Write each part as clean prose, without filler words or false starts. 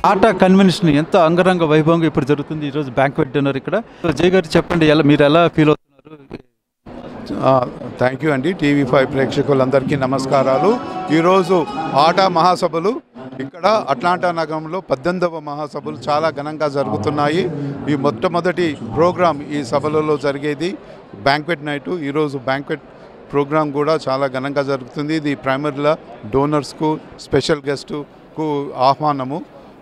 ఆటా convention ఎంతో అంగరంగ వైభవంగా ఇప్పుడు జరుగుతుంది. ఈరోజు బ్యాంక్వెట్ డిన్నర్ ఇక్కడ. సో జయ్ గారు చెప్పండి, మీరు ఎలా ఫీల్ అవుతున్నారు? థ్యాంక్ యూ అండి. టీవీ5 ప్రేక్షకులందరికీ నమస్కారాలు. ఈరోజు ఆటా మహాసభలు ఇక్కడ అట్లాంటా నగరంలో 18వ మహాసభలు చాలా ఘనంగా జరుగుతున్నాయి. ఈ మొట్టమొదటి ప్రోగ్రాం ఈ సభలలో జరిగేది బ్యాంక్వెట్ నైటు. ఈరోజు బ్యాంక్వెట్ ప్రోగ్రాం కూడా చాలా ఘనంగా జరుగుతుంది. ఇది ప్రైమరీగా డోనర్స్కు స్పెషల్ గెస్టుకు ఆహ్వానము.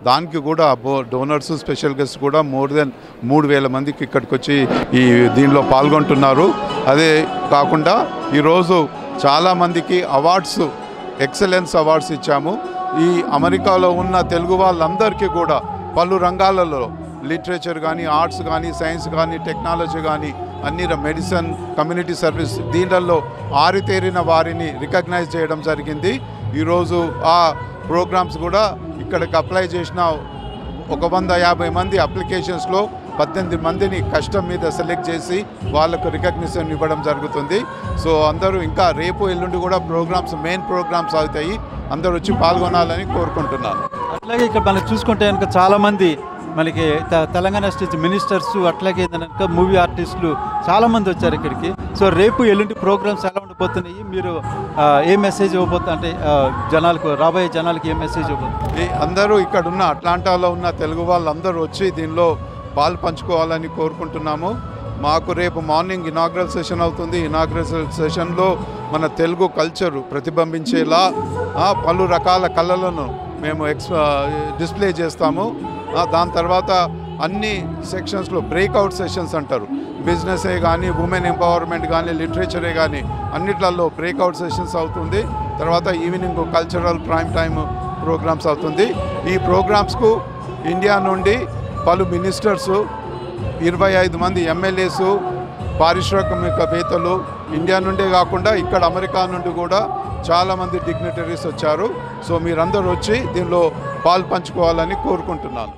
దానికి కూడా డోనర్స్ స్పెషల్ గెస్ట్ కూడా మోర్ దెన్ 3000 మందికి ఇక్కడికి వచ్చి ఈ దీనిలో పాల్గొంటున్నారు. అదే కాకుండా ఈరోజు చాలామందికి అవార్డ్స్, ఎక్సలెన్స్ అవార్డ్స్ ఇచ్చాము. ఈ అమెరికాలో ఉన్న తెలుగు వాళ్ళందరికీ కూడా పలు రంగాలలో లిటరేచర్ కానీ, ఆర్ట్స్ కానీ, సైన్స్ కానీ, టెక్నాలజీ కానీ, అన్ని మెడిసిన్, కమ్యూనిటీ సర్వీస్ దీనిలో ఆరితేరిన వారిని రికగ్నైజ్ చేయడం జరిగింది. ఈరోజు ఆ ప్రోగ్రామ్స్ కూడా ఇక్కడికి అప్లై చేసిన 150 మంది అప్లికేషన్స్లో 18 మందిని కష్టం మీద సెలెక్ట్ చేసి వాళ్ళకు రికగ్నిషన్ ఇవ్వడం జరుగుతుంది. సో అందరూ ఇంకా రేపు ఎల్లుండి కూడా ప్రోగ్రామ్స్, మెయిన్ ప్రోగ్రామ్స్ అవుతాయి. అందరూ వచ్చి పాల్గొనాలని కోరుకుంటున్నాను. అట్లాగే ఇక్కడ మనం చూసుకుంటే కనుక చాలామంది మనకి తెలంగాణ స్టేట్ మినిస్టర్స్, అట్లాగే కనుక మూవీ ఆర్టిస్టులు చాలామంది వచ్చారు ఇక్కడికి. సో రేపు ఎల్లుండి ప్రోగ్రామ్స్ ఎలా ఉండిపోతున్నాయి? మీరు ఏ మెసేజ్ ఇవ్వబోతున్నా అంటే జనాలకు, రాబోయే జనాలకి ఏ మెసేజ్ ఇవ్వబోతుంది? అందరూ ఇక్కడ ఉన్న అట్లాంటాలో ఉన్న తెలుగు వాళ్ళందరూ వచ్చి దీనిలో పాలు పంచుకోవాలని కోరుకుంటున్నాము. మాకు రేపు మార్నింగ్ ఇనాగ్రల్ సెషన్ అవుతుంది. ఇనాగ్రల్ సెషన్లో మన తెలుగు కల్చరు ప్రతిబింబించేలా పలు రకాల కళలను మేము డిస్ప్లే చేస్తాము. దాని తర్వాత అన్ని సెక్షన్స్లో బ్రేక్అవుట్ సెషన్స్ అంటారు. బిజినెసే కానీ, ఉమెన్ ఎంపవర్మెంట్ కానీ, లిటరేచరే కానీ అన్నిట్లలో బ్రేక్అవుట్ సెషన్స్ అవుతుంది. తర్వాత evening cultural prime time programmes అవుతుంది. ఈ ప్రోగ్రామ్స్కు ఇండియా నుండి పలు మినిస్టర్సు, 25 మంది ఎమ్మెల్యేసు, పారిశ్రామికవేత్తలు ఇండియా నుండే కాకుండా ఇక్కడ అమెరికా నుండి కూడా చాలామంది డిగ్నిటరీస్ వచ్చారు. సో మీరందరూ వచ్చి దీనిలో పాలు పంచుకోవాలని కోరుకుంటున్నాను.